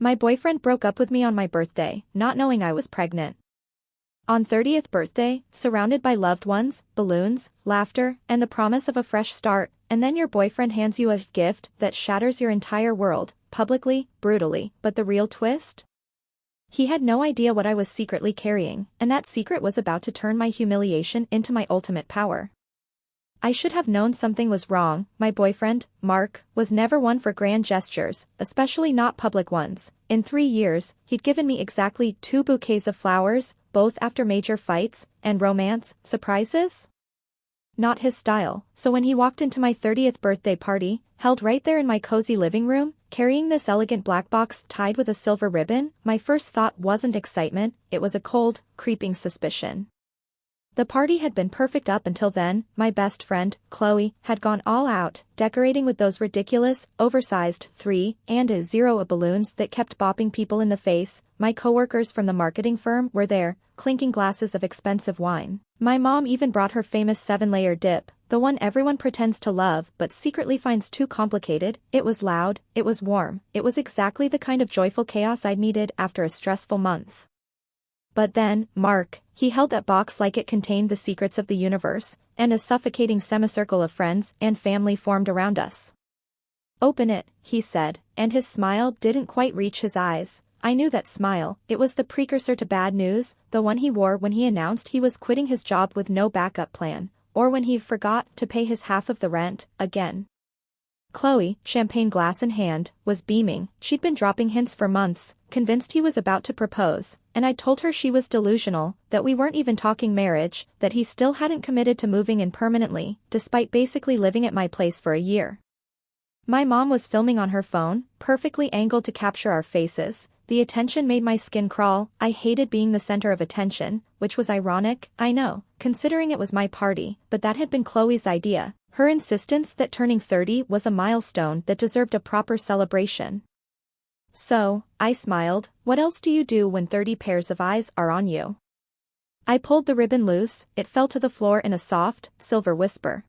My boyfriend broke up with me on my birthday, not knowing I was pregnant. On 30th birthday, surrounded by loved ones, balloons, laughter, and the promise of a fresh start, and then your boyfriend hands you a gift that shatters your entire world, publicly, brutally, but the real twist? He had no idea what I was secretly carrying, and that secret was about to turn my humiliation into my ultimate power. I should have known something was wrong. My boyfriend, Mark, was never one for grand gestures, especially not public ones. In 3 years, he'd given me exactly 2 bouquets of flowers, both after major fights, and romance, surprises? Not his style, so when he walked into my 30th birthday party, held right there in my cozy living room, carrying this elegant black box tied with a silver ribbon, my first thought wasn't excitement, it was a cold, creeping suspicion. The party had been perfect up until then. My best friend, Chloe, had gone all out, decorating with those ridiculous, oversized 3 and a 0 balloons that kept bopping people in the face. My coworkers from the marketing firm were there, clinking glasses of expensive wine. My mom even brought her famous 7-layer dip, the one everyone pretends to love but secretly finds too complicated. It was loud, it was warm, it was exactly the kind of joyful chaos I'd needed after a stressful month. But then, Mark, he held that box like it contained the secrets of the universe, and a suffocating semicircle of friends and family formed around us. "Open it," he said, and his smile didn't quite reach his eyes. I knew that smile. It was the precursor to bad news, the one he wore when he announced he was quitting his job with no backup plan, or when he forgot to pay his half of the rent, again. Chloe, champagne glass in hand, was beaming. She'd been dropping hints for months, convinced he was about to propose, and I told her she was delusional, that we weren't even talking marriage, that he still hadn't committed to moving in permanently, despite basically living at my place for a year. My mom was filming on her phone, perfectly angled to capture our faces. The attention made my skin crawl. I hated being the center of attention, which was ironic, I know, considering it was my party, but that had been Chloe's idea. Her insistence that turning 30 was a milestone that deserved a proper celebration. So, I smiled. What else do you do when 30 pairs of eyes are on you? I pulled the ribbon loose, it fell to the floor in a soft, silver whisper.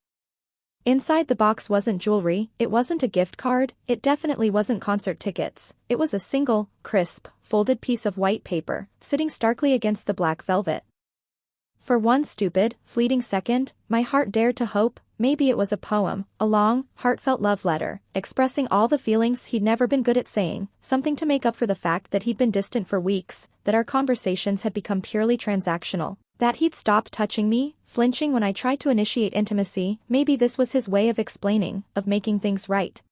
Inside the box wasn't jewelry, it wasn't a gift card, it definitely wasn't concert tickets. It was a single, crisp, folded piece of white paper, sitting starkly against the black velvet. For one stupid, fleeting second, my heart dared to hope, maybe it was a poem, a long, heartfelt love letter, expressing all the feelings he'd never been good at saying, something to make up for the fact that he'd been distant for weeks, that our conversations had become purely transactional, that he'd stopped touching me, flinching when I tried to initiate intimacy. Maybe this was his way of explaining, of making things right.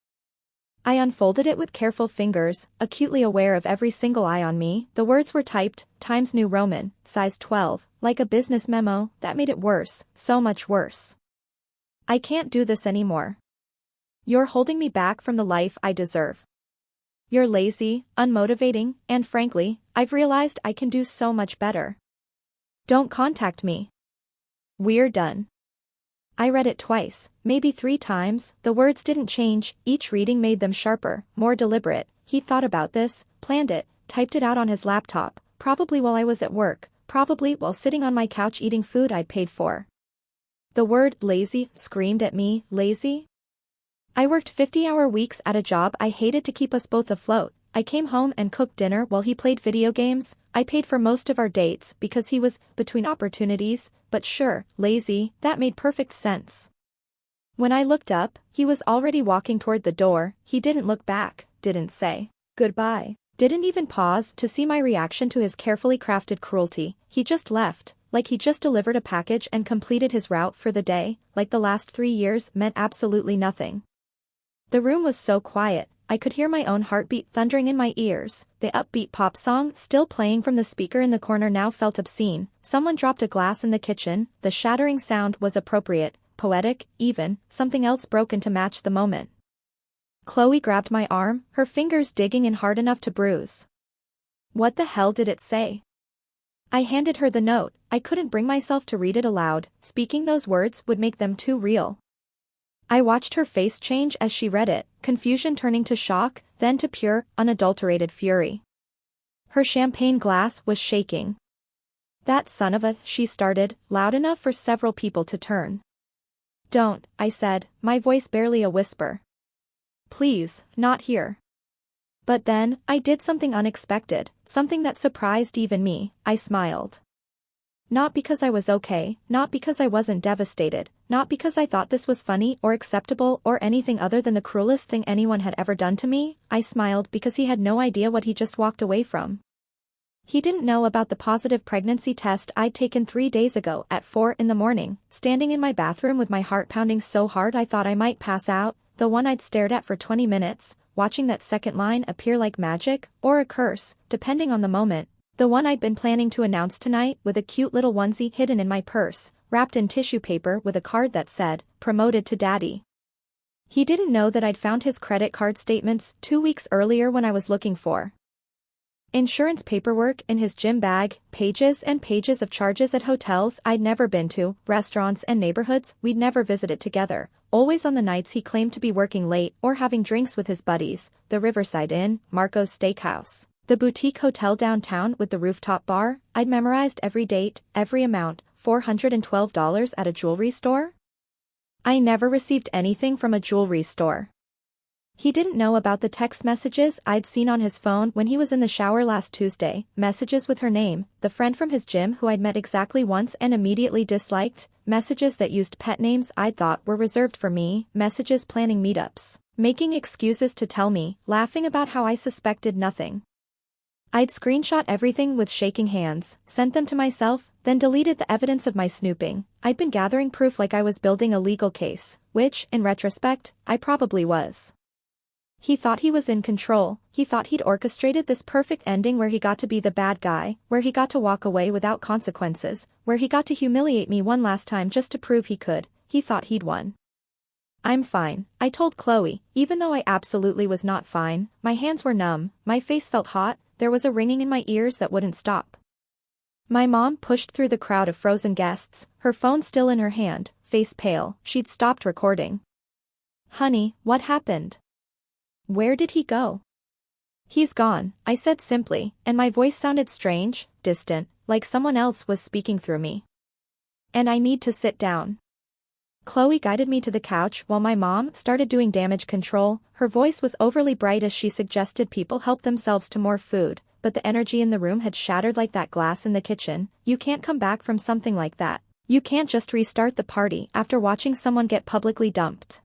I unfolded it with careful fingers, acutely aware of every single eye on me. The words were typed, Times New Roman, size 12, like a business memo. That made it worse, so much worse. I can't do this anymore. You're holding me back from the life I deserve. You're lazy, unmotivating, and frankly, I've realized I can do so much better. Don't contact me. We're done. I read it twice, maybe 3 times. The words didn't change, each reading made them sharper, more deliberate. He thought about this, planned it, typed it out on his laptop, probably while I was at work, probably while sitting on my couch eating food I'd paid for. The word lazy screamed at me. Lazy? I worked 50-hour weeks at a job I hated to keep us both afloat. I came home and cooked dinner while he played video games. I paid for most of our dates because he was between opportunities, but sure, lazy, that made perfect sense. When I looked up, he was already walking toward the door. He didn't look back, didn't say goodbye, didn't even pause to see my reaction to his carefully crafted cruelty. He just left, like he just delivered a package and completed his route for the day, like the last 3 years meant absolutely nothing. The room was so quiet, I could hear my own heartbeat thundering in my ears. The upbeat pop song still playing from the speaker in the corner now felt obscene. Someone dropped a glass in the kitchen. The shattering sound was appropriate, poetic, even. Something else broken to match the moment. Chloe grabbed my arm, her fingers digging in hard enough to bruise. What the hell did it say? I handed her the note. I couldn't bring myself to read it aloud. Speaking those words would make them too real. I watched her face change as she read it, confusion turning to shock, then to pure, unadulterated fury. Her champagne glass was shaking. That son of a, she started, loud enough for several people to turn. Don't, I said, my voice barely a whisper. Please, not here. But then, I did something unexpected, something that surprised even me. I smiled. Not because I was okay, not because I wasn't devastated, not because I thought this was funny or acceptable or anything other than the cruelest thing anyone had ever done to me. I smiled because he had no idea what he just walked away from. He didn't know about the positive pregnancy test I'd taken 3 days ago at 4 in the morning, standing in my bathroom with my heart pounding so hard I thought I might pass out, the one I'd stared at for 20 minutes, watching that second line appear like magic, or a curse, depending on the moment. The one I'd been planning to announce tonight with a cute little onesie hidden in my purse, wrapped in tissue paper with a card that said, "Promoted to Daddy." He didn't know that I'd found his credit card statements 2 weeks earlier when I was looking for insurance paperwork in his gym bag, pages and pages of charges at hotels I'd never been to, restaurants and neighborhoods we'd never visited together, always on the nights he claimed to be working late or having drinks with his buddies, the Riverside Inn, Marco's Steakhouse. The boutique hotel downtown with the rooftop bar. I'd memorized every date, every amount, $412 at a jewelry store? I never received anything from a jewelry store. He didn't know about the text messages I'd seen on his phone when he was in the shower last Tuesday, messages with her name, the friend from his gym who I'd met exactly once and immediately disliked, messages that used pet names I'd thought were reserved for me, messages planning meetups, making excuses to tell me, laughing about how I suspected nothing. I'd screenshot everything with shaking hands, sent them to myself, then deleted the evidence of my snooping. I'd been gathering proof like I was building a legal case, which, in retrospect, I probably was. He thought he was in control, he thought he'd orchestrated this perfect ending where he got to be the bad guy, where he got to walk away without consequences, where he got to humiliate me one last time just to prove he could. He thought he'd won. "I'm fine," I told Chloe, even though I absolutely was not fine. My hands were numb, my face felt hot, there was a ringing in my ears that wouldn't stop. My mom pushed through the crowd of frozen guests, her phone still in her hand, face pale. She'd stopped recording. "Honey, what happened? Where did he go?" "He's gone," I said simply, and my voice sounded strange, distant, like someone else was speaking through me. "And I need to sit down." Chloe guided me to the couch while my mom started doing damage control. Her voice was overly bright as she suggested people help themselves to more food, but the energy in the room had shattered like that glass in the kitchen. You can't come back from something like that. You can't just restart the party after watching someone get publicly dumped.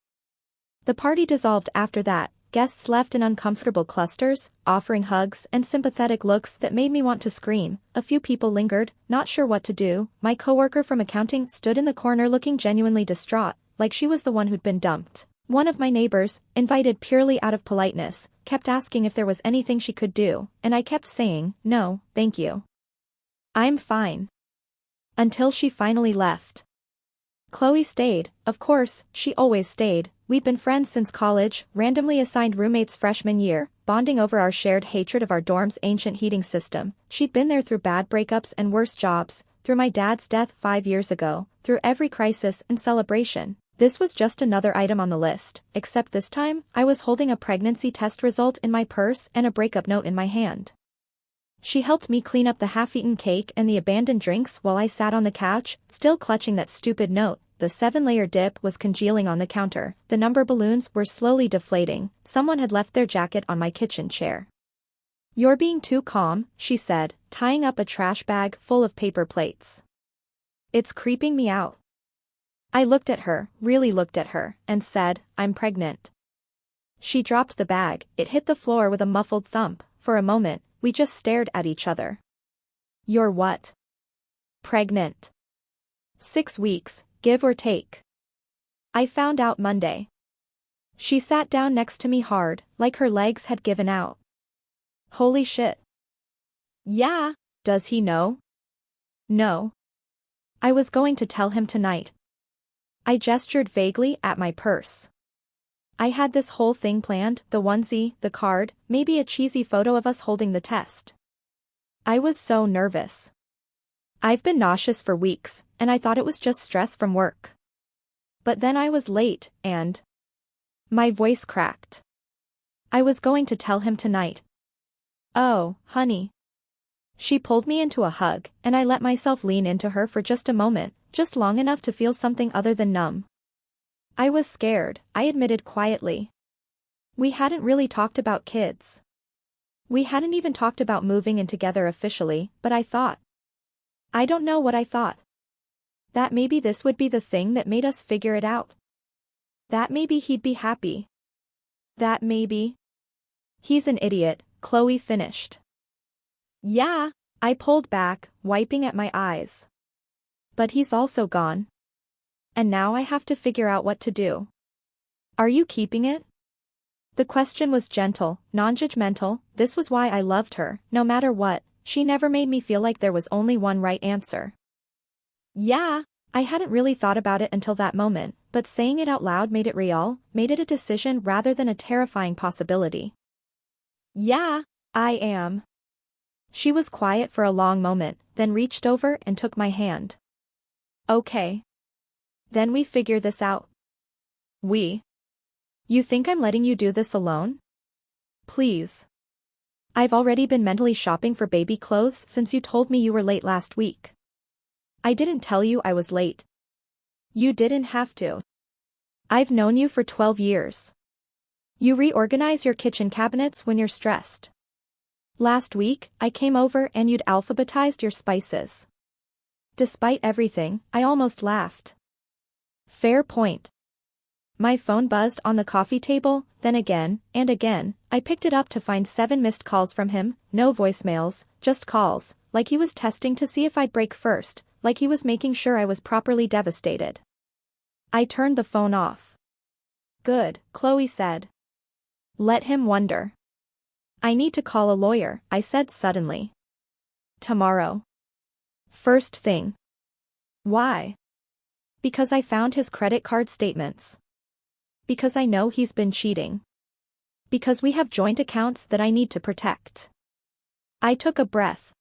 The party dissolved after that. Guests left in uncomfortable clusters, offering hugs and sympathetic looks that made me want to scream. A few people lingered, not sure what to do. My coworker from accounting stood in the corner looking genuinely distraught, like she was the one who'd been dumped. One of my neighbors, invited purely out of politeness, kept asking if there was anything she could do, and I kept saying, "No, thank you. I'm fine." Until she finally left. Chloe stayed, of course, she always stayed. We'd been friends since college, randomly assigned roommates freshman year, bonding over our shared hatred of our dorm's ancient heating system. She'd been there through bad breakups and worse jobs, through my dad's death 5 years ago, through every crisis and celebration. This was just another item on the list, except this time, I was holding a pregnancy test result in my purse and a breakup note in my hand. She helped me clean up the half-eaten cake and the abandoned drinks while I sat on the couch, still clutching that stupid note. The 7-layer dip was congealing on the counter, the number balloons were slowly deflating, someone had left their jacket on my kitchen chair. "You're being too calm," she said, tying up a trash bag full of paper plates. "It's creeping me out." I looked at her, really looked at her, and said, "I'm pregnant." She dropped the bag, it hit the floor with a muffled thump. For a moment, we just stared at each other. "You're what?" "Pregnant. 6 weeks. Give or take. I found out Monday." She sat down next to me hard, like her legs had given out. "Holy shit." "Yeah." "Does he know?" "No. I was going to tell him tonight." I gestured vaguely at my purse. I had this whole thing planned, the onesie, the card, maybe a cheesy photo of us holding the test. I was so nervous. I've been nauseous for weeks, and I thought it was just stress from work. But then I was late, and my voice cracked. I was going to tell him tonight. "Oh, honey." She pulled me into a hug, and I let myself lean into her for just a moment, just long enough to feel something other than numb. I was scared, I admitted quietly. We hadn't really talked about kids. We hadn't even talked about moving in together officially, but I don't know what I thought. That maybe this would be the thing that made us figure it out. That maybe he'd be happy. That maybe. He's an idiot, Chloe finished. Yeah. I pulled back, wiping at my eyes. But he's also gone. And now I have to figure out what to do. Are you keeping it? The question was gentle, non-judgmental. This was why I loved her. No matter what, she never made me feel like there was only one right answer. Yeah. I hadn't really thought about it until that moment, but saying it out loud made it real, made it a decision rather than a terrifying possibility. Yeah. I am. She was quiet for a long moment, then reached over and took my hand. Okay. Then we figure this out. You think I'm letting you do this alone? Please. I've already been mentally shopping for baby clothes since you told me you were late last week. I didn't tell you I was late. You didn't have to. I've known you for 12 years. You reorganize your kitchen cabinets when you're stressed. Last week, I came over and you'd alphabetized your spices. Despite everything, I almost laughed. Fair point. My phone buzzed on the coffee table, then again, and again. I picked it up to find 7 missed calls from him, no voicemails, just calls, like he was testing to see if I'd break first, like he was making sure I was properly devastated. I turned the phone off. Good, Chloe said. Let him wonder. I need to call a lawyer, I said suddenly. Tomorrow. First thing. Why? Because I found his credit card statements. Because I know he's been cheating. Because we have joint accounts that I need to protect. I took a breath.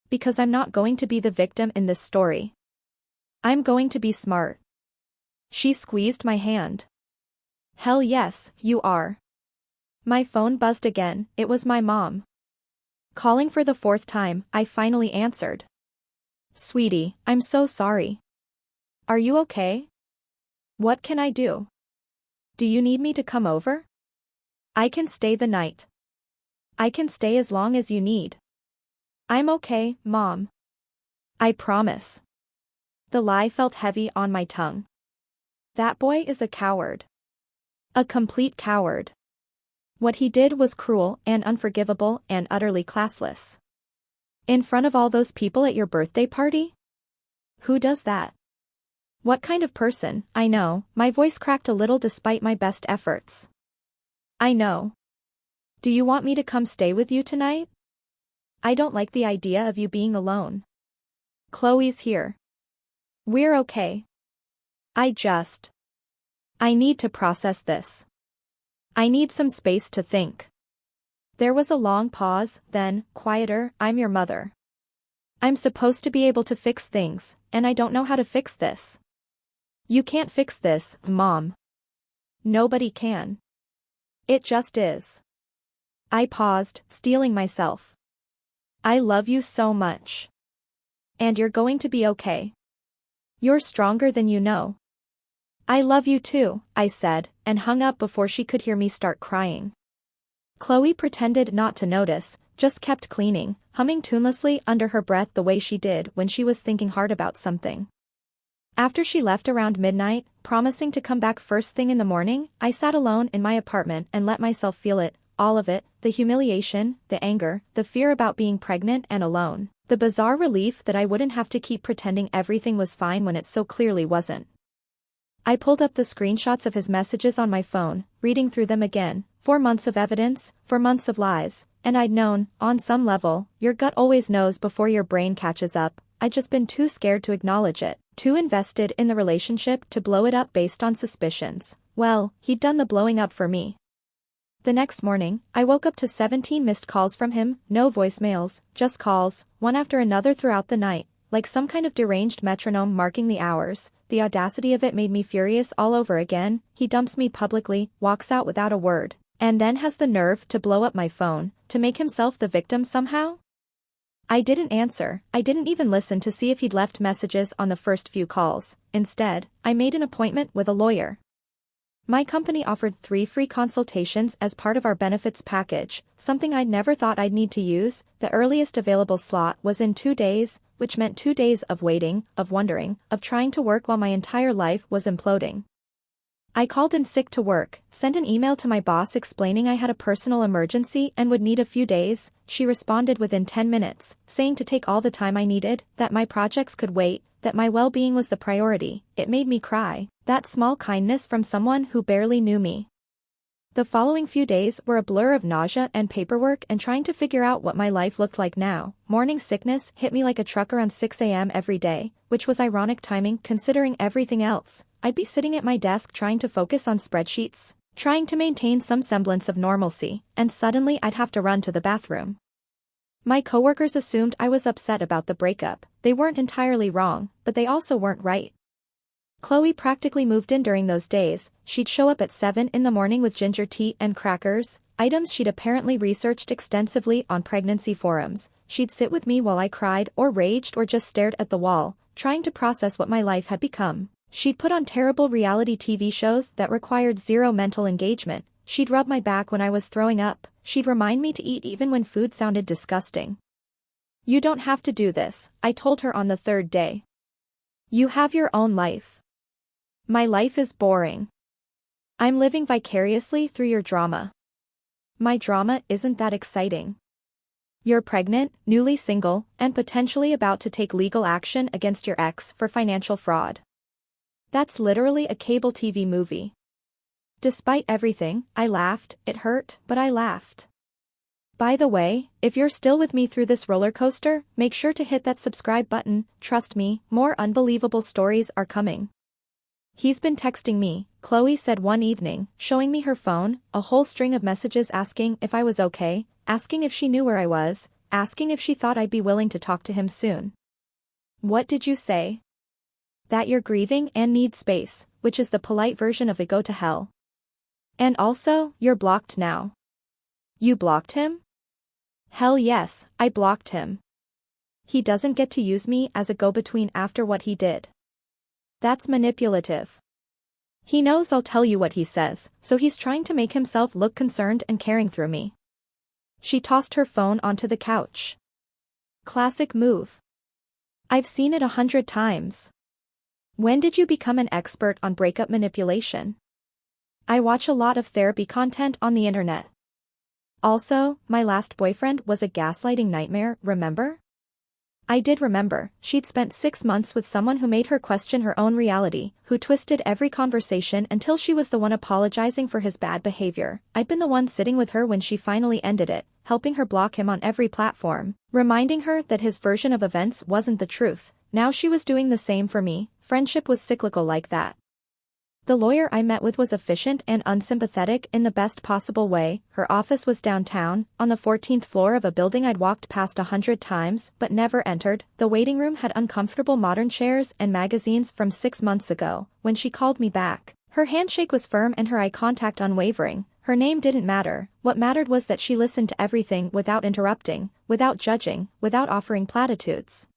Because I'm not going to be the victim in this story. I'm going to be smart. She squeezed my hand. Hell yes, you are. My phone buzzed again. It was my mom. Calling for the 4th time, I finally answered. Sweetie, I'm so sorry. Are you okay? What can I do? Do you need me to come over? I can stay the night. I can stay as long as you need. I'm okay, Mom. I promise. The lie felt heavy on my tongue. That boy is a coward. A complete coward. What he did was cruel and unforgivable and utterly classless. In front of all those people at your birthday party? Who does that? What kind of person? I know, my voice cracked a little despite my best efforts. I know. Do you want me to come stay with you tonight? I don't like the idea of you being alone. Chloe's here. We're okay. I need to process this. I need some space to think. There was a long pause, then, quieter, I'm your mother. I'm supposed to be able to fix things, and I don't know how to fix this. You can't fix this, Mom. Nobody can. It just is. I paused, steeling myself. I love you so much. And you're going to be okay. You're stronger than you know. I love you too, I said, and hung up before she could hear me start crying. Chloe pretended not to notice, just kept cleaning, humming tunelessly under her breath the way she did when she was thinking hard about something. After she left around midnight, promising to come back first thing in the morning, I sat alone in my apartment and let myself feel it, all of it, the humiliation, the anger, the fear about being pregnant and alone, the bizarre relief that I wouldn't have to keep pretending everything was fine when it so clearly wasn't. I pulled up the screenshots of his messages on my phone, reading through them again. 4 months of evidence, 4 months of lies, and I'd known, on some level, your gut always knows before your brain catches up. I'd just been too scared to acknowledge it, too invested in the relationship to blow it up based on suspicions. Well, he'd done the blowing up for me. The next morning, I woke up to 17 missed calls from him, no voicemails, just calls, one after another throughout the night, like some kind of deranged metronome marking the hours. The audacity of it made me furious all over again. He dumps me publicly, walks out without a word, and then has the nerve to blow up my phone, to make himself the victim somehow? I didn't answer. I didn't even listen to see if he'd left messages on the first few calls. Instead, I made an appointment with a lawyer. My company offered 3 free consultations as part of our benefits package, something I'd never thought I'd need to use. The earliest available slot was in 2 days, which meant 2 days of waiting, of wondering, of trying to work while my entire life was imploding. I called in sick to work, sent an email to my boss explaining I had a personal emergency and would need a few days. She responded within 10 minutes, saying to take all the time I needed, that my projects could wait, that my well-being was the priority. It made me cry. That small kindness from someone who barely knew me. The following few days were a blur of nausea and paperwork and trying to figure out what my life looked like now. Morning sickness hit me like a truck around 6 a.m. every day, which was ironic timing considering everything else. I'd be sitting at my desk trying to focus on spreadsheets, trying to maintain some semblance of normalcy, and suddenly I'd have to run to the bathroom. My coworkers assumed I was upset about the breakup. They weren't entirely wrong, but they also weren't right. Chloe practically moved in during those days. She'd show up at 7 in the morning with ginger tea and crackers, items she'd apparently researched extensively on pregnancy forums. She'd sit with me while I cried or raged or just stared at the wall, trying to process what my life had become. She'd put on terrible reality TV shows that required zero mental engagement. She'd rub my back when I was throwing up. She'd remind me to eat even when food sounded disgusting. "You don't have to do this," I told her on the 3rd day. "You have your own life. My life is boring. I'm living vicariously through your drama. My drama isn't that exciting. You're pregnant, newly single, and potentially about to take legal action against your ex for financial fraud. That's literally a cable TV movie." Despite everything, I laughed. It hurt, but I laughed. By the way, if you're still with me through this roller coaster, make sure to hit that subscribe button. Trust me, more unbelievable stories are coming. "He's been texting me," Chloe said one evening, showing me her phone, a whole string of messages asking if I was okay, asking if she knew where I was, asking if she thought I'd be willing to talk to him soon. "What did you say?" "That you're grieving and need space," which is the polite version of a go to hell. "And also, you're blocked now." "You blocked him?" "Hell yes, I blocked him. He doesn't get to use me as a go-between after what he did. That's manipulative. He knows I'll tell you what he says, so he's trying to make himself look concerned and caring through me." She tossed her phone onto the couch. Classic move. I've seen it 100 times. When did you become an expert on breakup manipulation? I watch a lot of therapy content on the internet. Also, my last boyfriend was a gaslighting nightmare, remember? I did remember. She'd spent 6 months with someone who made her question her own reality, who twisted every conversation until she was the one apologizing for his bad behavior. I'd been the one sitting with her when she finally ended it, helping her block him on every platform, reminding her that his version of events wasn't the truth. Now she was doing the same for me. Friendship was cyclical like that. The lawyer I met with was efficient and unsympathetic in the best possible way. Her office was downtown, on the 14th floor of a building I'd walked past 100 times but never entered. The waiting room had uncomfortable modern chairs and magazines from 6 months ago, when she called me back. Her handshake was firm and her eye contact unwavering. Her name didn't matter. What mattered was that she listened to everything without interrupting, without judging, without offering platitudes.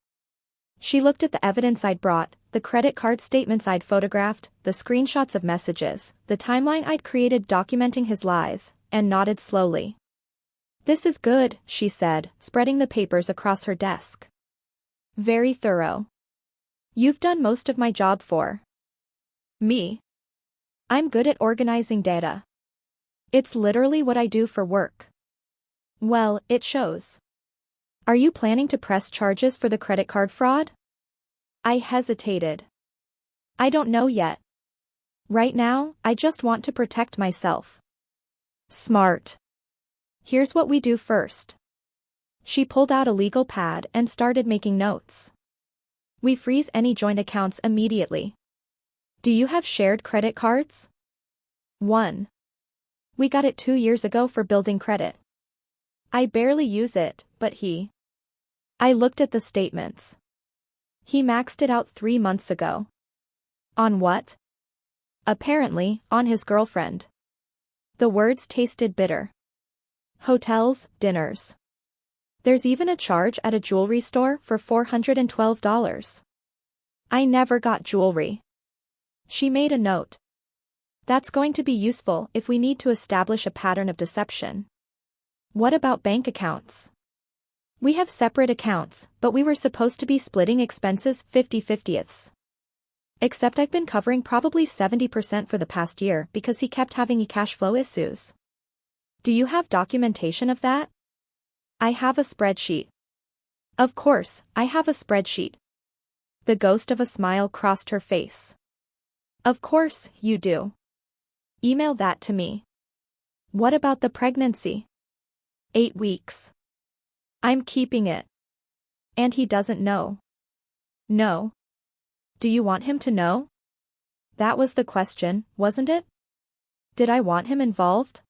She looked at the evidence I'd brought, the credit card statements I'd photographed, the screenshots of messages, the timeline I'd created documenting his lies, and nodded slowly. "This is good," she said, spreading the papers across her desk. "Very thorough. You've done most of my job for me. I'm good at organizing data. It's literally what I do for work." "Well, it shows. Are you planning to press charges for the credit card fraud?" I hesitated. "I don't know yet. Right now, I just want to protect myself." "Smart. Here's what we do first." She pulled out a legal pad and started making notes. "We freeze any joint accounts immediately. Do you have shared credit cards?" "One. We got it 2 years ago for building credit. I barely use it, but he..." I looked at the statements. "He maxed it out 3 months ago." "On what?" "Apparently, on his girlfriend." The words tasted bitter. "Hotels, dinners. There's even a charge at a jewelry store for $412. I never got jewelry." She made a note. That's going to be useful if we need to establish a pattern of deception. What about bank accounts? We have separate accounts, but we were supposed to be splitting expenses 50/50ths. Except I've been covering probably 70% for the past year because he kept having cash flow issues. Do you have documentation of that? I have a spreadsheet. Of course, I have a spreadsheet. The ghost of a smile crossed her face. Of course, you do. Email that to me. What about the pregnancy? 8 weeks. I'm keeping it. And he doesn't know. No. Do you want him to know? That was the question, wasn't it? Did I want him involved?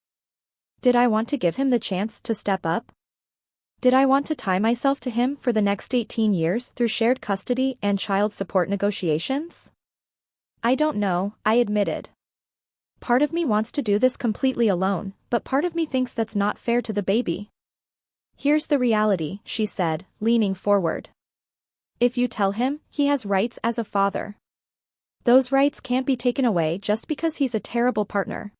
Did I want to give him the chance to step up? Did I want to tie myself to him for the next 18 years through shared custody and child support negotiations? I don't know, I admitted. Part of me wants to do this completely alone, but part of me thinks that's not fair to the baby. Here's the reality, she said, leaning forward. If you tell him, he has rights as a father. Those rights can't be taken away just because he's a terrible partner.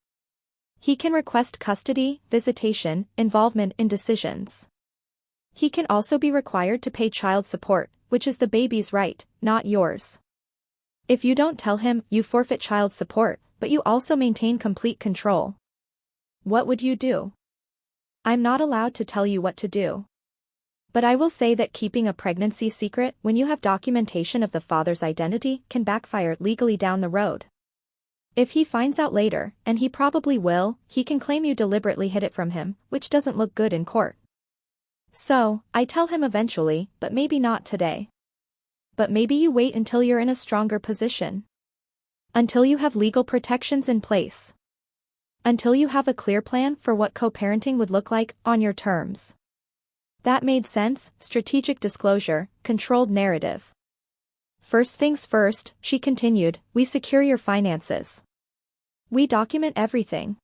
He can request custody, visitation, involvement in decisions. He can also be required to pay child support, which is the baby's right, not yours. If you don't tell him, you forfeit child support, but you also maintain complete control. What would you do? I'm not allowed to tell you what to do. But I will say that keeping a pregnancy secret when you have documentation of the father's identity can backfire legally down the road. If he finds out later, and he probably will, he can claim you deliberately hid it from him, which doesn't look good in court. So, I tell him eventually, but maybe not today. But maybe you wait until you're in a stronger position. Until you have legal protections in place. Until you have a clear plan for what co-parenting would look like, on your terms. That made sense, strategic disclosure, controlled narrative. First things first, she continued, we secure your finances. We document everything.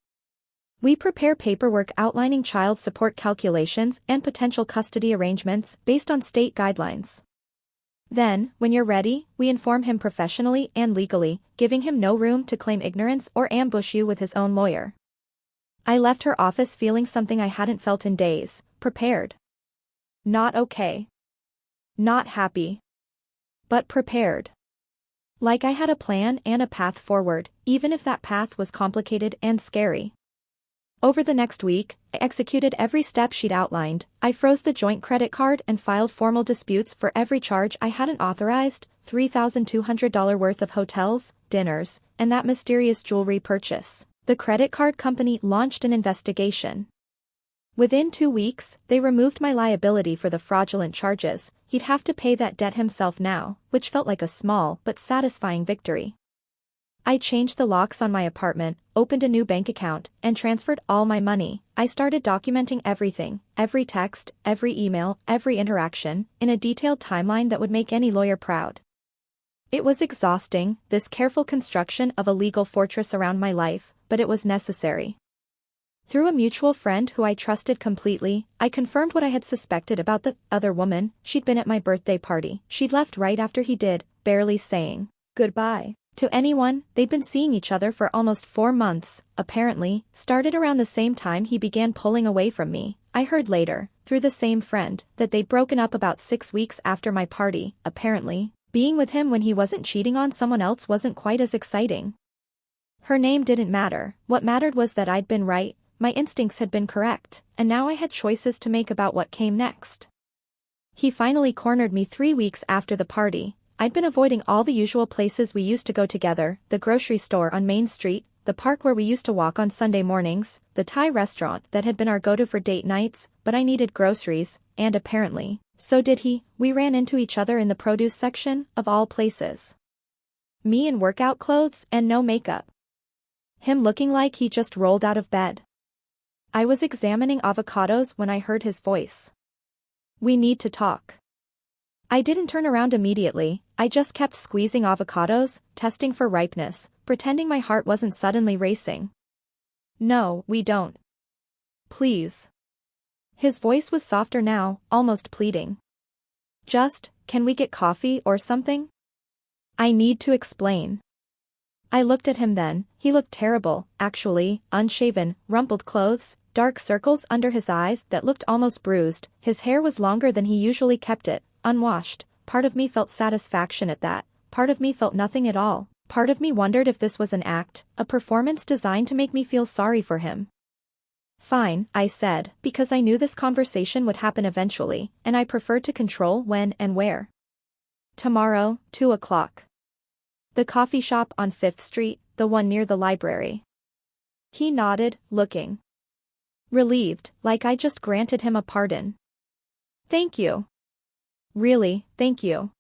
We prepare paperwork outlining child support calculations and potential custody arrangements based on state guidelines. Then, when you're ready, we inform him professionally and legally, giving him no room to claim ignorance or ambush you with his own lawyer. I left her office feeling something I hadn't felt in days, prepared. Not okay. Not happy. But prepared. Like I had a plan and a path forward, even if that path was complicated and scary. Over the next week, I executed every step she'd outlined. I froze the joint credit card and filed formal disputes for every charge I hadn't authorized, $3,200 worth of hotels, dinners, and that mysterious jewelry purchase. The credit card company launched an investigation. Within 2 weeks, they removed my liability for the fraudulent charges. He'd have to pay that debt himself now, which felt like a small but satisfying victory. I changed the locks on my apartment, opened a new bank account, and transferred all my money. I started documenting everything, every text, every email, every interaction, in a detailed timeline that would make any lawyer proud. It was exhausting, this careful construction of a legal fortress around my life, but it was necessary. Through a mutual friend who I trusted completely, I confirmed what I had suspected about the other woman. She'd been at my birthday party. She'd left right after he did, barely saying Goodbye. to anyone. They'd been seeing each other for almost 4 months, apparently, started around the same time he began pulling away from me. I heard later, through the same friend, that they'd broken up about 6 weeks after my party, apparently. Being with him when he wasn't cheating on someone else wasn't quite as exciting. Her name didn't matter. What mattered was that I'd been right, my instincts had been correct, and now I had choices to make about what came next. He finally cornered me 3 weeks after the party. I'd been avoiding all the usual places we used to go together, the grocery store on Main Street, the park where we used to walk on Sunday mornings, the Thai restaurant that had been our go-to for date nights, but I needed groceries, and apparently, so did he. We ran into each other in the produce section, of all places. Me in workout clothes and no makeup. Him looking like he just rolled out of bed. I was examining avocados when I heard his voice. We need to talk. I didn't turn around immediately, I just kept squeezing avocados, testing for ripeness, pretending my heart wasn't suddenly racing. No, we don't. Please. His voice was softer now, almost pleading. Just, can we get coffee or something? I need to explain. I looked at him then. He looked terrible, actually, unshaven, rumpled clothes, dark circles under his eyes that looked almost bruised, his hair was longer than he usually kept it, unwashed. Part of me felt satisfaction at that, part of me felt nothing at all, part of me wondered if this was an act, a performance designed to make me feel sorry for him. Fine, I said, because I knew this conversation would happen eventually, and I preferred to control when and where. Tomorrow, 2 o'clock. The coffee shop on 5th Street, the one near the library. He nodded, looking relieved, like I just granted him a pardon. Thank you. Really, thank you.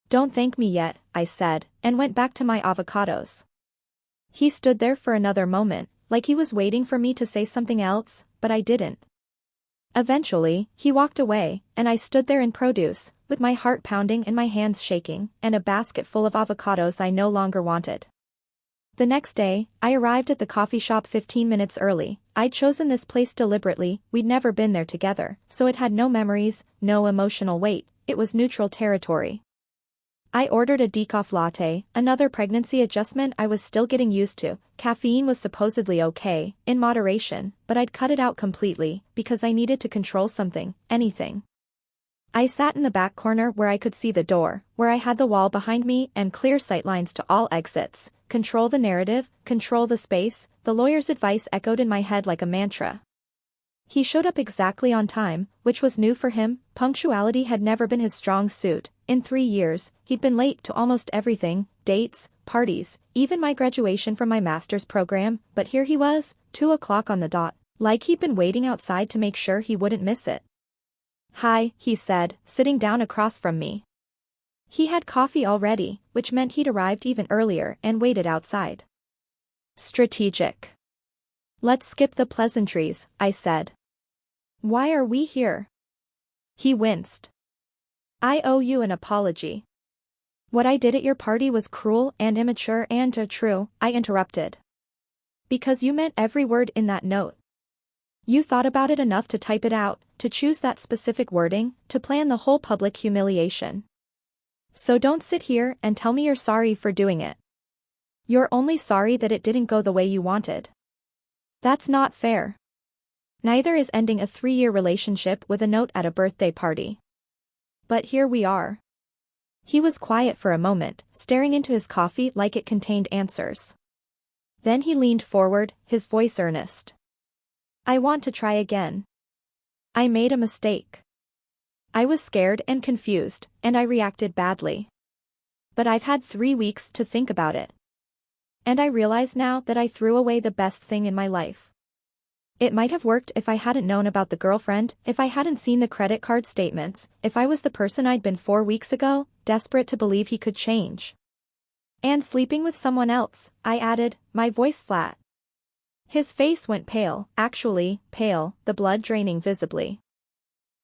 Don't thank me yet, I said, and went back to my avocados. He stood there for another moment, like he was waiting for me to say something else, but I didn't. Eventually, he walked away, and I stood there in produce, with my heart pounding and my hands shaking, and a basket full of avocados I no longer wanted. The next day, I arrived at the coffee shop 15 minutes early. I'd chosen this place deliberately, we'd never been there together, so it had no memories, no emotional weight, it was neutral territory. I ordered a decaf latte, another pregnancy adjustment I was still getting used to. Caffeine was supposedly okay, in moderation, but I'd cut it out completely, because I needed to control something, anything. I sat in the back corner where I could see the door, where I had the wall behind me and clear sightlines to all exits. Control the narrative, control the space, the lawyer's advice echoed in my head like a mantra. He showed up exactly on time, which was new for him. Punctuality had never been his strong suit. In 3 years, he'd been late to almost everything, dates, parties, even my graduation from my master's program, but here he was, 2 o'clock on the dot, like he'd been waiting outside to make sure he wouldn't miss it. Hi, he said, sitting down across from me. He had coffee already, which meant he'd arrived even earlier and waited outside. Strategic. Let's skip the pleasantries, I said. Why are we here? He winced. I owe you an apology. What I did at your party was cruel and immature and true, I interrupted. Because you meant every word in that note. You thought about it enough to type it out, to choose that specific wording, to plan the whole public humiliation. So don't sit here and tell me you're sorry for doing it. You're only sorry that it didn't go the way you wanted. That's not fair. Neither is ending a 3-year relationship with a note at a birthday party. But here we are. He was quiet for a moment, staring into his coffee like it contained answers. Then he leaned forward, his voice earnest. I want to try again. I made a mistake. I was scared and confused, and I reacted badly. But I've had 3 weeks to think about it. And I realize now that I threw away the best thing in my life. It might have worked if I hadn't known about the girlfriend, if I hadn't seen the credit card statements, if I was the person I'd been 4 weeks ago, desperate to believe he could change. And sleeping with someone else, I added, my voice flat. His face went pale, actually, pale, the blood draining visibly.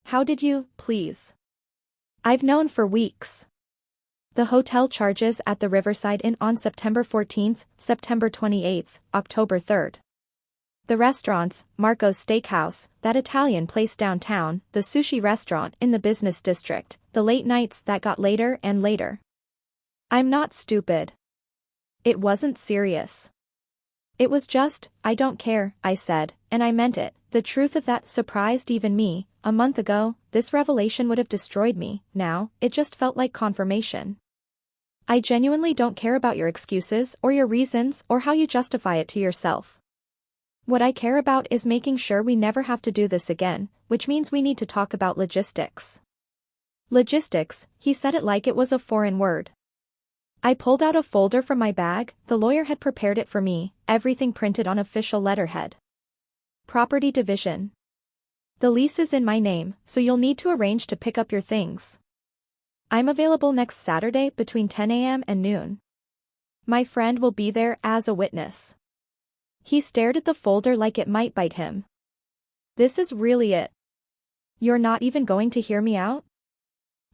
How did you, please? I've known for weeks. The hotel charges at the Riverside Inn on September 14th, September 28th, October 3rd. The restaurants, Marco's Steakhouse, that Italian place downtown, the sushi restaurant in the business district, the late nights that got later and later. I'm not stupid. It wasn't serious. It was just, I don't care, I said, and I meant it. The truth of that surprised even me. A month ago, this revelation would have destroyed me. Now, it just felt like confirmation. I genuinely don't care about your excuses or your reasons or how you justify it to yourself. What I care about is making sure we never have to do this again, which means we need to talk about logistics. Logistics, he said it like it was a foreign word. I pulled out a folder from my bag, the lawyer had prepared it for me, everything printed on official letterhead. Property division. The lease is in my name, so you'll need to arrange to pick up your things. I'm available next Saturday between 10 a.m. and noon. My friend will be there as a witness. He stared at the folder like it might bite him. This is really it. You're not even going to hear me out?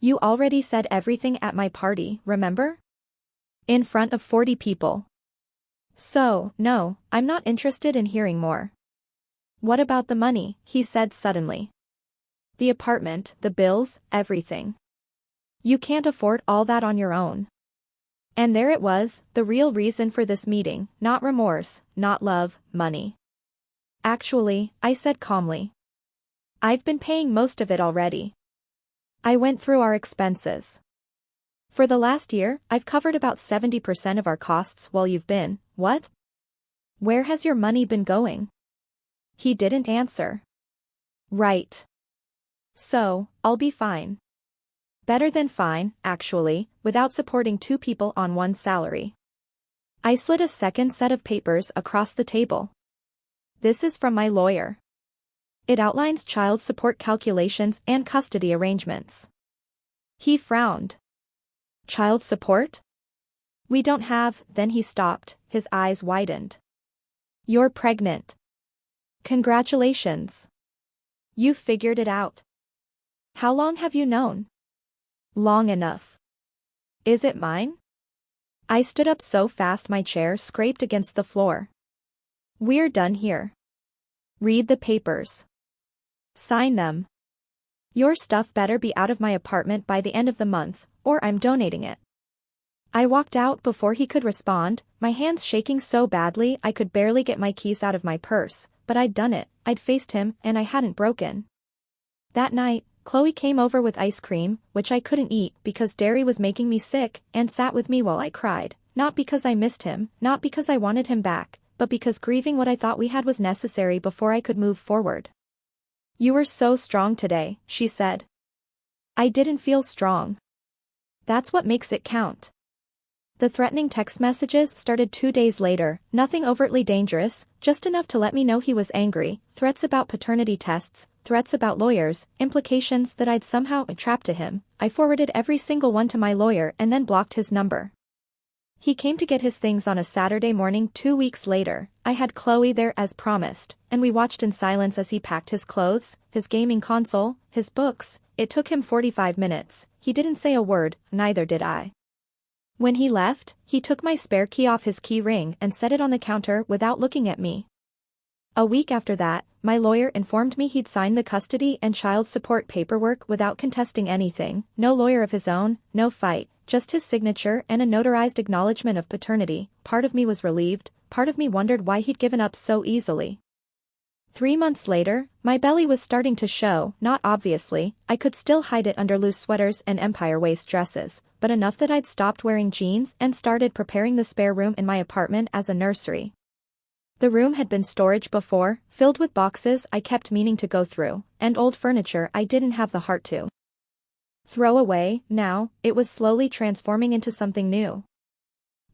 You already said everything at my party, remember? In front of 40 people. So, no, I'm not interested in hearing more. What about the money? He said suddenly. The apartment, the bills, everything. You can't afford all that on your own. And there it was, the real reason for this meeting, not remorse, not love, money. Actually, I said calmly. I've been paying most of it already. I went through our expenses. For the last year, I've covered about 70% of our costs while you've been, what? Where has your money been going? He didn't answer. Right. So, I'll be fine. Better than fine, actually, without supporting two people on one salary. I slid a second set of papers across the table. This is from my lawyer. It outlines child support calculations and custody arrangements. He frowned. Child support? We don't have, then he stopped, his eyes widened. You're pregnant. Congratulations. You figured it out. How long have you known? Long enough. Is it mine? I stood up so fast my chair scraped against the floor. We're done here. Read the papers. Sign them. Your stuff better be out of my apartment by the end of the month, or I'm donating it. I walked out before he could respond, my hands shaking so badly I could barely get my keys out of my purse, but I'd done it, I'd faced him, and I hadn't broken. That night, Chloe came over with ice cream, which I couldn't eat because dairy was making me sick, and sat with me while I cried, not because I missed him, not because I wanted him back, but because grieving what I thought we had was necessary before I could move forward. You were so strong today, she said. I didn't feel strong. That's what makes it count. The threatening text messages started 2 days later, nothing overtly dangerous, just enough to let me know he was angry, threats about paternity tests, threats about lawyers, implications that I'd somehow entrapped to him. I forwarded every single one to my lawyer and then blocked his number. He came to get his things on a Saturday morning 2 weeks later. I had Chloe there as promised, and we watched in silence as he packed his clothes, his gaming console, his books. It took him 45 minutes. He didn't say a word, neither did I. When he left, he took my spare key off his key ring and set it on the counter without looking at me. A week after that, my lawyer informed me he'd signed the custody and child support paperwork without contesting anything, no lawyer of his own, no fight, just his signature and a notarized acknowledgement of paternity. Part of me was relieved, part of me wondered why he'd given up so easily. 3 months later, my belly was starting to show, not obviously, I could still hide it under loose sweaters and empire waist dresses, but enough that I'd stopped wearing jeans and started preparing the spare room in my apartment as a nursery. The room had been storage before, filled with boxes I kept meaning to go through, and old furniture I didn't have the heart to throw away. Now, it was slowly transforming into something new.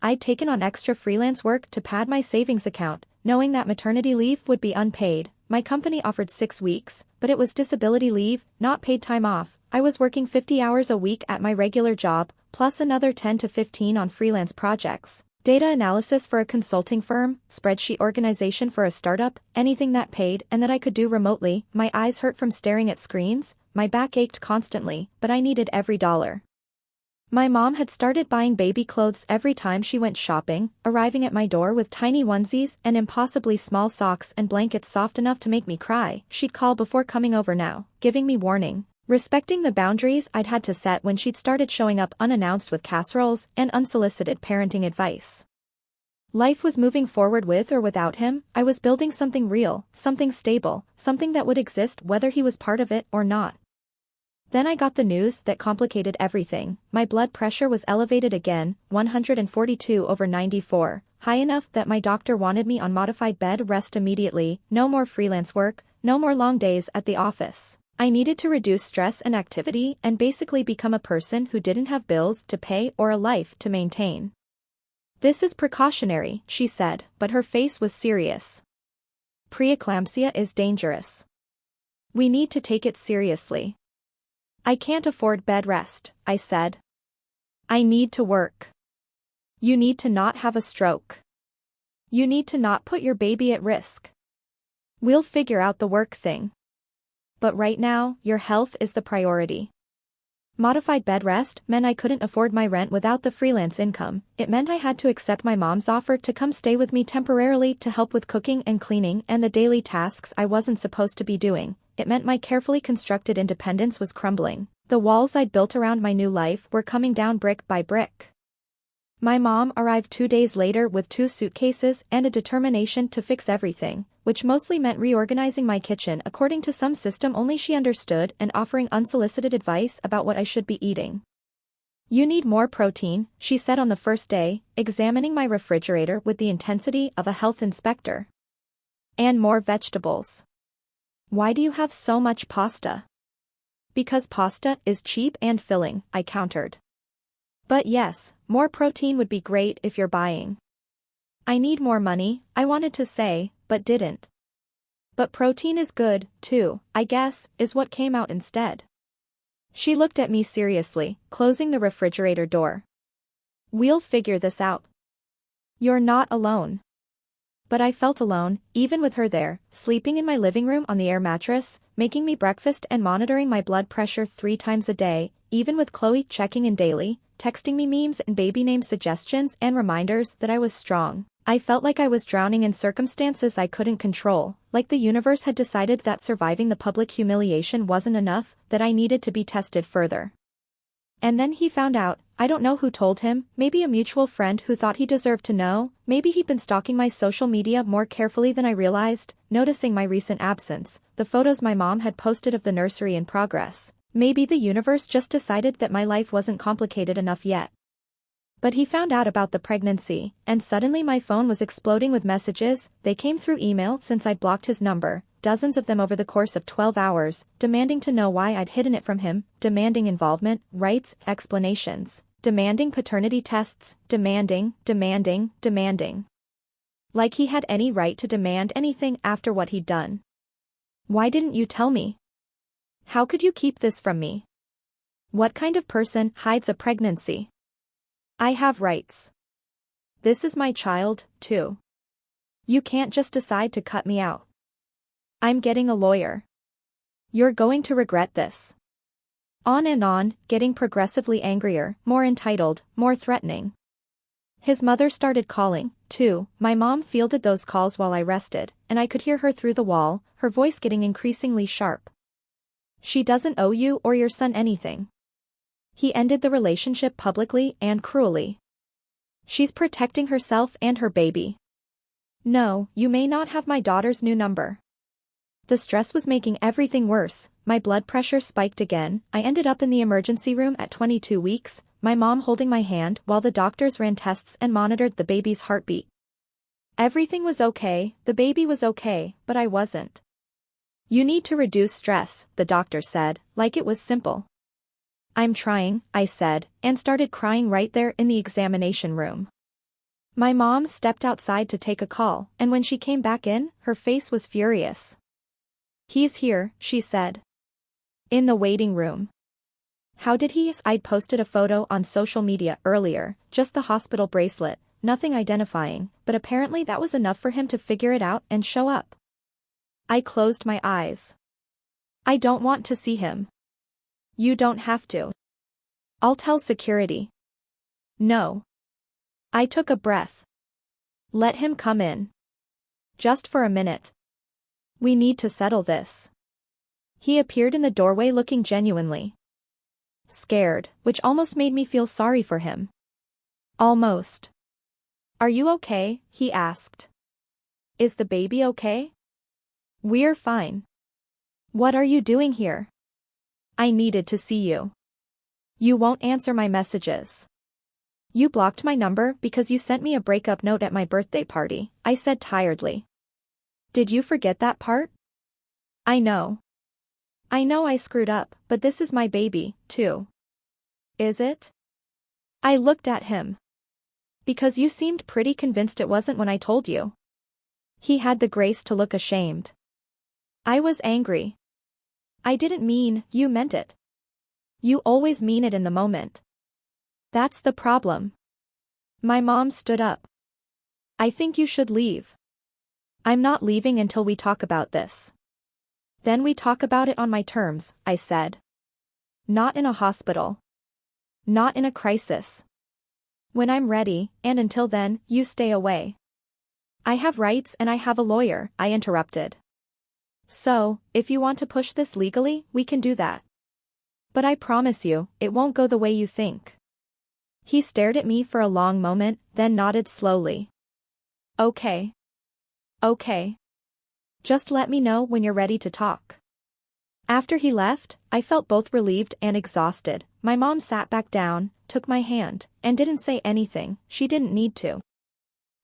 I'd taken on extra freelance work to pad my savings account, knowing that maternity leave would be unpaid. My company offered 6 weeks, but it was disability leave, not paid time off. I was working 50 hours a week at my regular job, plus another 10 to 15 on freelance projects. Data analysis for a consulting firm, spreadsheet organization for a startup, anything that paid and that I could do remotely. My eyes hurt from staring at screens, my back ached constantly, but I needed every dollar. My mom had started buying baby clothes every time she went shopping, arriving at my door with tiny onesies and impossibly small socks and blankets soft enough to make me cry. She'd call before coming over now, giving me warning, respecting the boundaries I'd had to set when she'd started showing up unannounced with casseroles and unsolicited parenting advice. Life was moving forward with or without him. I was building something real, something stable, something that would exist whether he was part of it or not. Then I got the news that complicated everything. My blood pressure was elevated again, 142/94, high enough that my doctor wanted me on modified bed rest immediately. No more freelance work, no more long days at the office. I needed to reduce stress and activity and basically become a person who didn't have bills to pay or a life to maintain. This is precautionary, she said, but her face was serious. Preeclampsia is dangerous. We need to take it seriously. I can't afford bed rest, I said. I need to work. You need to not have a stroke. You need to not put your baby at risk. We'll figure out the work thing. But right now, your health is the priority. Modified bed rest meant I couldn't afford my rent without the freelance income. It meant I had to accept my mom's offer to come stay with me temporarily to help with cooking and cleaning and the daily tasks I wasn't supposed to be doing. It meant my carefully constructed independence was crumbling. The walls I'd built around my new life were coming down brick by brick. My mom arrived 2 days later with 2 suitcases and a determination to fix everything, which mostly meant reorganizing my kitchen according to some system only she understood and offering unsolicited advice about what I should be eating. "You need more protein," she said on the first day, examining my refrigerator with the intensity of a health inspector. "And more vegetables." "Why do you have so much pasta?" "Because pasta is cheap and filling," I countered. "But yes, more protein would be great if you're buying." "I need more money," I wanted to say, but didn't. "But protein is good, too, I guess," is what came out instead. She looked at me seriously, closing the refrigerator door. "We'll figure this out. You're not alone." But I felt alone, even with her there, sleeping in my living room on the air mattress, making me breakfast and monitoring my blood pressure 3 times a day, even with Chloe checking in daily, texting me memes and baby name suggestions and reminders that I was strong. I felt like I was drowning in circumstances I couldn't control, like the universe had decided that surviving the public humiliation wasn't enough, that I needed to be tested further. And then he found out. I don't know who told him, maybe a mutual friend who thought he deserved to know, maybe he'd been stalking my social media more carefully than I realized, noticing my recent absence, the photos my mom had posted of the nursery in progress. Maybe the universe just decided that my life wasn't complicated enough yet. But he found out about the pregnancy, and suddenly my phone was exploding with messages. They came through email since I'd blocked his number, dozens of them over the course of 12 hours, demanding to know why I'd hidden it from him, demanding involvement, rights, explanations, demanding paternity tests, demanding. Like he had any right to demand anything after what he'd done. "Why didn't you tell me? How could you keep this from me? What kind of person hides a pregnancy? I have rights. This is my child, too. You can't just decide to cut me out. I'm getting a lawyer. You're going to regret this." On and on, getting progressively angrier, more entitled, more threatening. His mother started calling, too. My mom fielded those calls while I rested, and I could hear her through the wall, her voice getting increasingly sharp. "She doesn't owe you or your son anything. He ended the relationship publicly and cruelly. She's protecting herself and her baby. No, you may not have my daughter's new number." The stress was making everything worse. My blood pressure spiked again. I ended up in the emergency room at 22 weeks, my mom holding my hand while the doctors ran tests and monitored the baby's heartbeat. Everything was okay, the baby was okay, but I wasn't. "You need to reduce stress," the doctor said, like it was simple. "I'm trying," I said, and started crying right there in the examination room. My mom stepped outside to take a call, and when she came back in, her face was furious. "He's here," she said. "In the waiting room." "How did he?" I'd posted a photo on social media earlier, just the hospital bracelet, nothing identifying, but apparently that was enough for him to figure it out and show up. I closed my eyes. "I don't want to see him." "You don't have to. I'll tell security." "No." I took a breath. "Let him come in. Just for a minute. We need to settle this." He appeared in the doorway looking genuinely scared, which almost made me feel sorry for him. Almost. "Are you okay?" he asked. "Is the baby okay?" "We're fine." "What are you doing here?" "I needed to see you." "You won't answer my messages." "You blocked my number because you sent me a breakup note at my birthday party," I said tiredly. "Did you forget that part?" I know I screwed up, but this is my baby, too." "Is it?" I looked at him. "Because you seemed pretty convinced it wasn't when I told you." He had the grace to look ashamed. I was angry. "I didn't mean, you meant it. You always mean it in the moment. That's the problem." My mom stood up. "I think you should leave." "I'm not leaving until we talk about this." "Then we talk about it on my terms," I said. "Not in a hospital. Not in a crisis. When I'm ready, and until then, you stay away." "I have rights and I have a lawyer," I interrupted. "So, if you want to push this legally, we can do that. But I promise you, it won't go the way you think." He stared at me for a long moment, then nodded slowly. Okay. Okay. Just let me know when you're ready to talk. After he left, I felt both relieved and exhausted. My mom sat back down, took my hand, and didn't say anything. She didn't need to.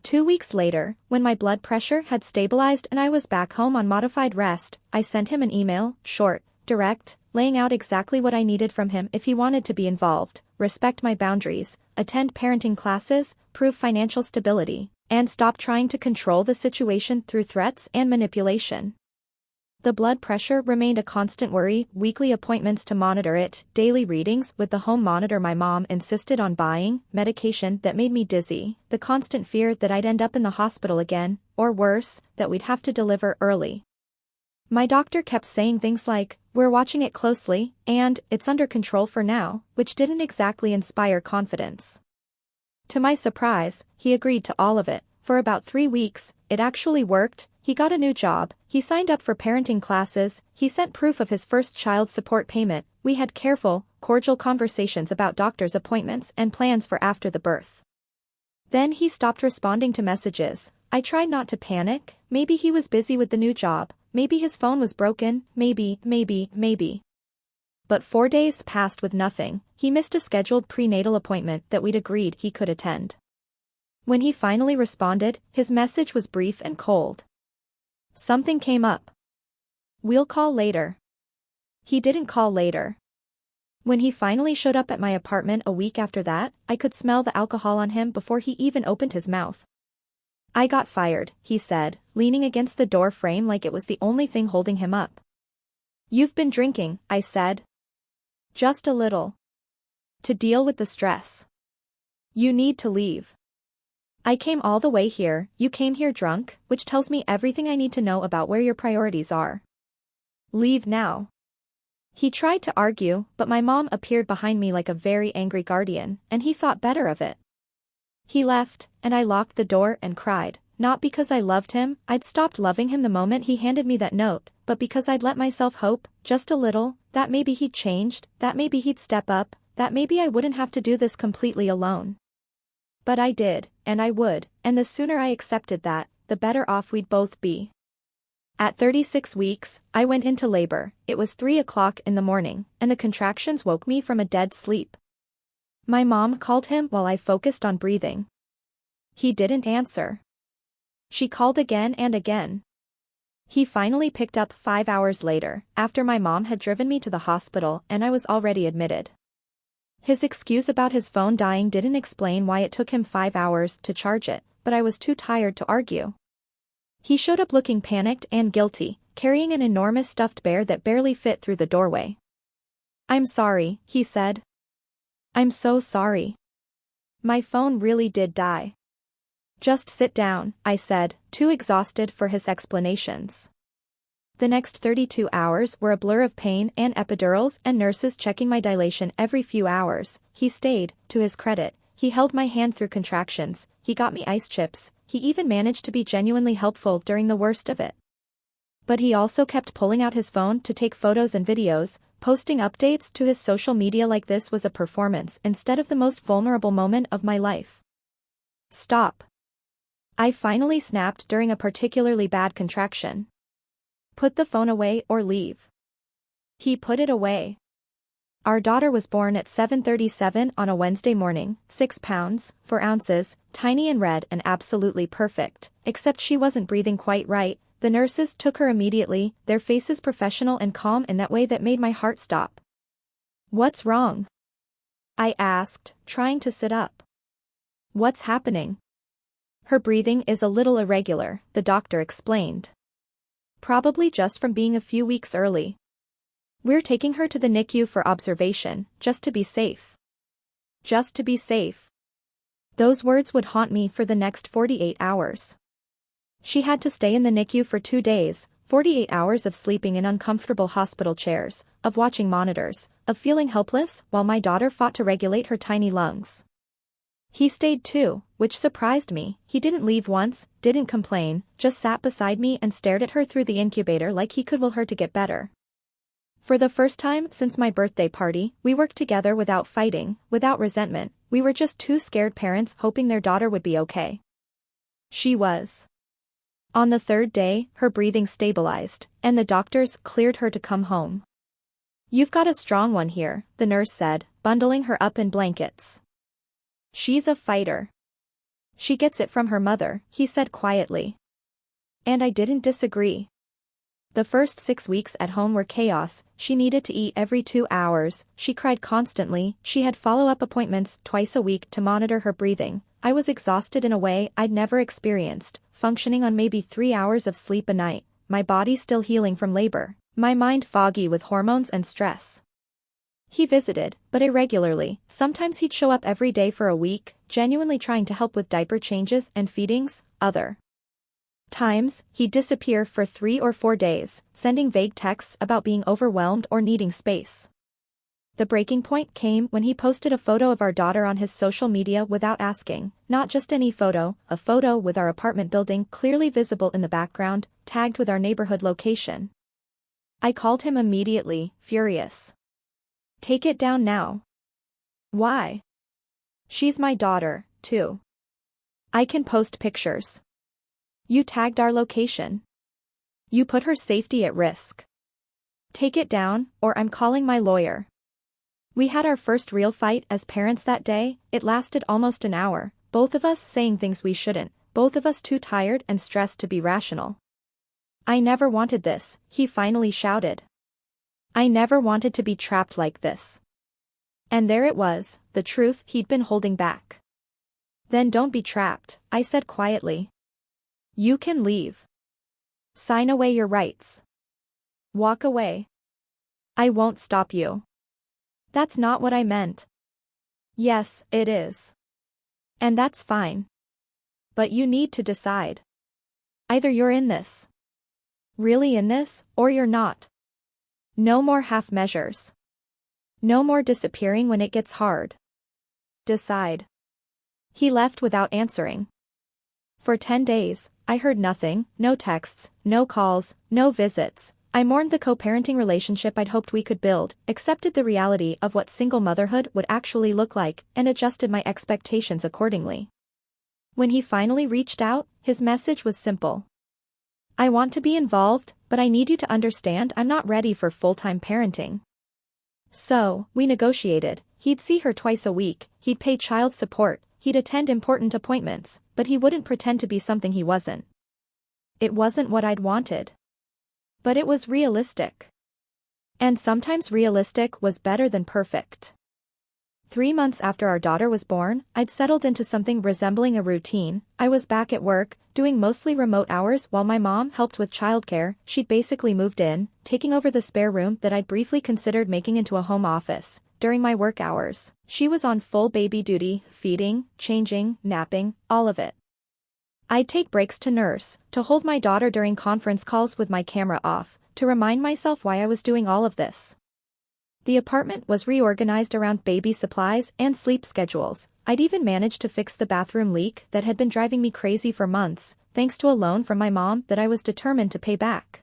2 weeks later, when my blood pressure had stabilized and I was back home on modified rest, I sent him an email, short, direct, laying out exactly what I needed from him if he wanted to be involved, respect my boundaries, attend parenting classes, prove financial stability, and stop trying to control the situation through threats and manipulation. The blood pressure remained a constant worry, weekly appointments to monitor it, daily readings with the home monitor my mom insisted on buying, medication that made me dizzy, the constant fear that I'd end up in the hospital again, or worse, that we'd have to deliver early. My doctor kept saying things like, "We're watching it closely," and "It's under control for now," which didn't exactly inspire confidence. To my surprise, he agreed to all of it. For about 3 weeks, it actually worked. He got a new job, he signed up for parenting classes, he sent proof of his first child support payment, we had careful, cordial conversations about doctor's appointments and plans for after the birth. Then he stopped responding to messages. I tried not to panic, maybe he was busy with the new job, maybe his phone was broken, maybe. But 4 days passed with nothing. He missed a scheduled prenatal appointment that we'd agreed he could attend. When he finally responded, his message was brief and cold. Something came up. We'll call later. He didn't call later. When he finally showed up at my apartment a week after that, I could smell the alcohol on him before he even opened his mouth. I got fired, he said, leaning against the door frame like it was the only thing holding him up. You've been drinking, I said. Just a little. To deal with the stress. You need to leave. I came all the way here, you came here drunk, which tells me everything I need to know about where your priorities are. Leave now. He tried to argue, but my mom appeared behind me like a very angry guardian, and he thought better of it. He left, and I locked the door and cried, not because I loved him, I'd stopped loving him the moment he handed me that note, but because I'd let myself hope, just a little, that maybe he'd changed, that maybe he'd step up, that maybe I wouldn't have to do this completely alone. But I did, and I would, and the sooner I accepted that, the better off we'd both be. At 36 weeks, I went into labor. It was 3 o'clock in the morning, and the contractions woke me from a dead sleep. My mom called him while I focused on breathing. He didn't answer. She called again and again. He finally picked up 5 hours later, after my mom had driven me to the hospital and I was already admitted. His excuse about his phone dying didn't explain why it took him 5 hours to charge it, but I was too tired to argue. He showed up looking panicked and guilty, carrying an enormous stuffed bear that barely fit through the doorway. I'm sorry, he said. I'm so sorry. My phone really did die. Just sit down, I said, too exhausted for his explanations. The next 32 hours were a blur of pain and epidurals and nurses checking my dilation every few hours. He stayed, to his credit, he held my hand through contractions, he got me ice chips, he even managed to be genuinely helpful during the worst of it. But he also kept pulling out his phone to take photos and videos, posting updates to his social media like this was a performance instead of the most vulnerable moment of my life. Stop. I finally snapped during a particularly bad contraction. Put the phone away or leave. He put it away. Our daughter was born at 7:37 on a Wednesday morning, 6 pounds, 4 ounces, tiny and red and absolutely perfect, except she wasn't breathing quite right. The nurses took her immediately, their faces professional and calm in that way that made my heart stop. What's wrong? I asked, trying to sit up. What's happening? Her breathing is a little irregular, the doctor explained. Probably just from being a few weeks early. We're taking her to the NICU for observation, just to be safe. Just to be safe. Those words would haunt me for the next 48 hours. She had to stay in the NICU for 2 days, 48 hours of sleeping in uncomfortable hospital chairs, of watching monitors, of feeling helpless while my daughter fought to regulate her tiny lungs. He stayed too, which surprised me. He didn't leave once, didn't complain, just sat beside me and stared at her through the incubator like he could will her to get better. For the first time since my birthday party, we worked together without fighting, without resentment. We were just two scared parents hoping their daughter would be okay. She was. On the third day, her breathing stabilized, and the doctors cleared her to come home. "You've got a strong one here," the nurse said, bundling her up in blankets. "She's a fighter. She gets it from her mother," he said quietly. And I didn't disagree. The first 6 weeks at home were chaos. She needed to eat every 2 hours, she cried constantly, she had follow-up appointments twice a week to monitor her breathing. I was exhausted in a way I'd never experienced, functioning on maybe 3 hours of sleep a night, my body still healing from labor, my mind foggy with hormones and stress. He visited, but irregularly. Sometimes he'd show up every day for a week, genuinely trying to help with diaper changes and feedings. Other times, he'd disappear for 3 or 4 days, sending vague texts about being overwhelmed or needing space. The breaking point came when he posted a photo of our daughter on his social media without asking, not just any photo, a photo with our apartment building clearly visible in the background, tagged with our neighborhood location. I called him immediately, furious. "Take it down now." "Why?" "She's my daughter, too. I can post pictures. You tagged our location. You put her safety at risk. Take it down, or I'm calling my lawyer." We had our first real fight as parents that day. It lasted almost an hour, both of us saying things we shouldn't, both of us too tired and stressed to be rational. "I never wanted this," he finally shouted. "I never wanted to be trapped like this." And there it was, the truth he'd been holding back. "Then don't be trapped," I said quietly. "You can leave. Sign away your rights. Walk away. I won't stop you." "That's not what I meant." "Yes, it is. And that's fine. But you need to decide. Either you're in this. Really in this, or you're not. No more half measures. No more disappearing when it gets hard. Decide." He left without answering. For 10 days, I heard nothing, no texts, no calls, no visits. I mourned the co-parenting relationship I'd hoped we could build, accepted the reality of what single motherhood would actually look like, and adjusted my expectations accordingly. When he finally reached out, his message was simple. "I want to be involved, but I need you to understand I'm not ready for full-time parenting." So, we negotiated. He'd see her twice a week, he'd pay child support, he'd attend important appointments, but he wouldn't pretend to be something he wasn't. It wasn't what I'd wanted. But it was realistic. And sometimes realistic was better than perfect. 3 months after our daughter was born, I'd settled into something resembling a routine. I was back at work, doing mostly remote hours while my mom helped with childcare. She'd basically moved in, taking over the spare room that I'd briefly considered making into a home office. During my work hours, she was on full baby duty, feeding, changing, napping, all of it. I'd take breaks to nurse, to hold my daughter during conference calls with my camera off, to remind myself why I was doing all of this. The apartment was reorganized around baby supplies and sleep schedules. I'd even managed to fix the bathroom leak that had been driving me crazy for months, thanks to a loan from my mom that I was determined to pay back.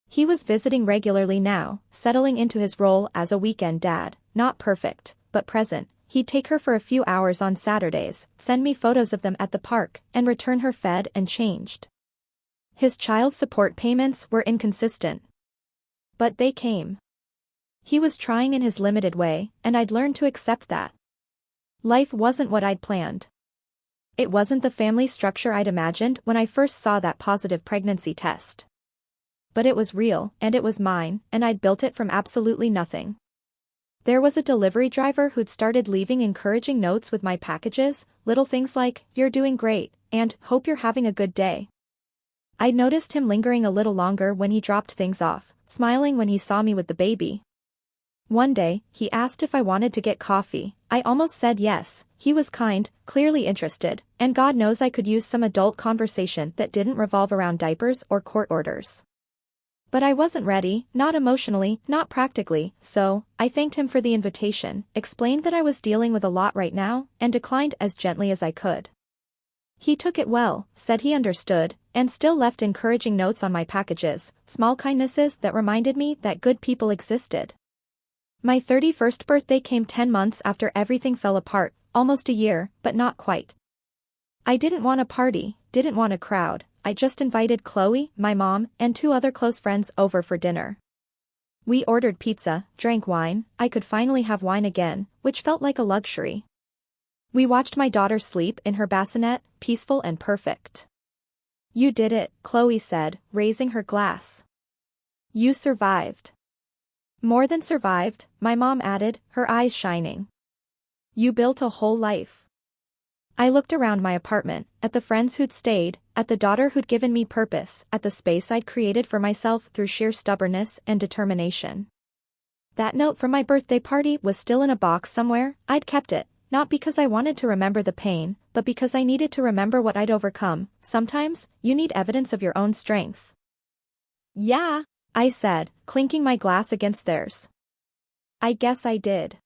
He was visiting regularly now, settling into his role as a weekend dad, not perfect, but present. He'd take her for a few hours on Saturdays, send me photos of them at the park, and return her fed and changed. His child support payments were inconsistent. But they came. He was trying in his limited way, and I'd learned to accept that. Life wasn't what I'd planned. It wasn't the family structure I'd imagined when I first saw that positive pregnancy test. But it was real, and it was mine, and I'd built it from absolutely nothing. There was a delivery driver who'd started leaving encouraging notes with my packages, little things like, "You're doing great," and "Hope you're having a good day." I'd noticed him lingering a little longer when he dropped things off, smiling when he saw me with the baby. One day, he asked if I wanted to get coffee. I almost said yes. He was kind, clearly interested, and God knows I could use some adult conversation that didn't revolve around diapers or court orders. But I wasn't ready, not emotionally, not practically, so I thanked him for the invitation, explained that I was dealing with a lot right now, and declined as gently as I could. He took it well, said he understood, and still left encouraging notes on my packages, small kindnesses that reminded me that good people existed. My 31st birthday came 10 months after everything fell apart. almost a year, but not quite. I didn't want a party, didn't want a crowd, I just invited Chloe, my mom, and 2 other close friends over for dinner. We ordered pizza, drank wine, I could finally have wine again, which felt like a luxury. We watched my daughter sleep in her bassinet, peaceful and perfect. You did it, Chloe said, raising her glass. You survived. More than survived, my mom added, her eyes shining. You built a whole life. I looked around my apartment, at the friends who'd stayed, at the daughter who'd given me purpose, at the space I'd created for myself through sheer stubbornness and determination. That note from my birthday party was still in a box somewhere. I'd kept it, not because I wanted to remember the pain, but because I needed to remember what I'd overcome. Sometimes, you need evidence of your own strength. Yeah, I said, clinking my glass against theirs. I guess I did.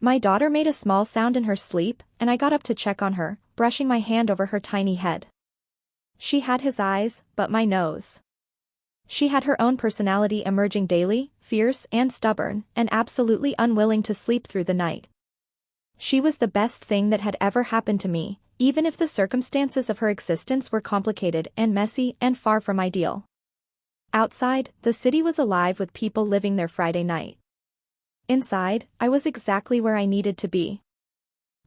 My daughter made a small sound in her sleep, and I got up to check on her, brushing my hand over her tiny head. She had his eyes, but my nose. She had her own personality emerging daily, fierce and stubborn, and absolutely unwilling to sleep through the night. She was the best thing that had ever happened to me, even if the circumstances of her existence were complicated and messy and far from ideal. Outside, the city was alive with people living their Friday night. Inside, I was exactly where I needed to be.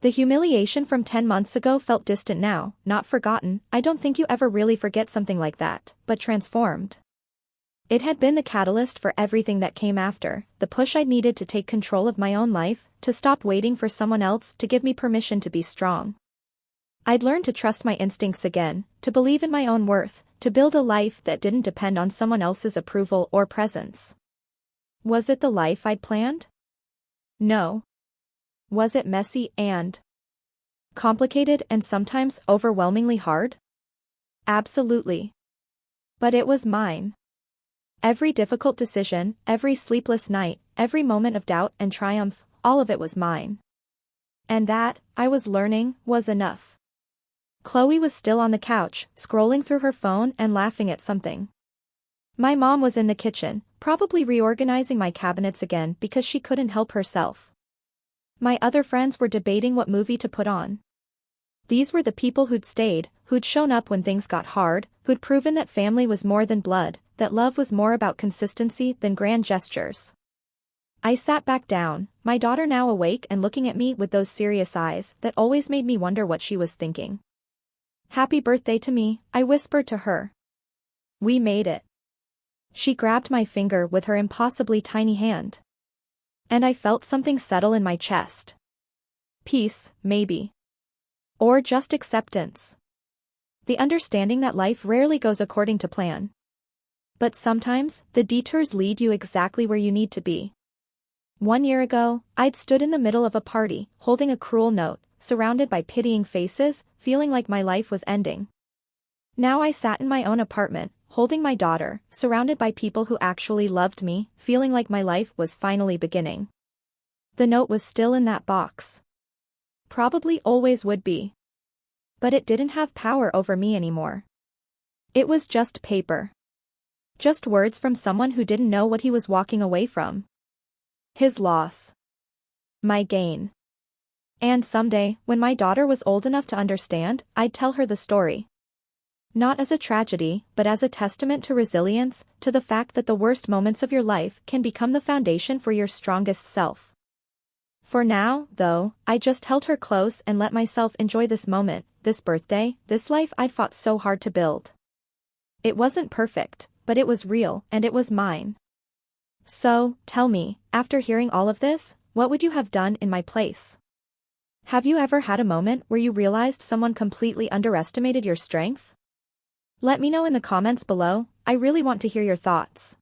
The humiliation from 10 months ago felt distant now, not forgotten. I don't think you ever really forget something like that, but transformed. It had been the catalyst for everything that came after, the push I needed to take control of my own life, to stop waiting for someone else to give me permission to be strong. I'd learned to trust my instincts again, to believe in my own worth, to build a life that didn't depend on someone else's approval or presence. Was it the life I'd planned? No. Was it messy and complicated and sometimes overwhelmingly hard? Absolutely. But it was mine. Every difficult decision, every sleepless night, every moment of doubt and triumph, all of it was mine. And that, I was learning, was enough. Chloe was still on the couch, scrolling through her phone and laughing at something. My mom was in the kitchen, probably reorganizing my cabinets again because she couldn't help herself. My other friends were debating what movie to put on. These were the people who'd stayed, who'd shown up when things got hard, who'd proven that family was more than blood, that love was more about consistency than grand gestures. I sat back down, my daughter now awake and looking at me with those serious eyes that always made me wonder what she was thinking. Happy birthday to me, I whispered to her. We made it. She grabbed my finger with her impossibly tiny hand. And I felt something settle in my chest. Peace, maybe. Or just acceptance. The understanding that life rarely goes according to plan. But sometimes, the detours lead you exactly where you need to be. 1 year ago, I'd stood in the middle of a party, holding a cruel note, surrounded by pitying faces, feeling like my life was ending. Now I sat in my own apartment, holding my daughter, surrounded by people who actually loved me, feeling like my life was finally beginning. The note was still in that box. Probably always would be. But it didn't have power over me anymore. It was just paper. Just words from someone who didn't know what he was walking away from. His loss. My gain. And someday, when my daughter was old enough to understand, I'd tell her the story. Not as a tragedy, but as a testament to resilience, to the fact that the worst moments of your life can become the foundation for your strongest self. For now, though, I just held her close and let myself enjoy this moment, this birthday, this life I'd fought so hard to build. It wasn't perfect, but it was real, and it was mine. So, tell me, after hearing all of this, what would you have done in my place? Have you ever had a moment where you realized someone completely underestimated your strength? Let me know in the comments below, I really want to hear your thoughts.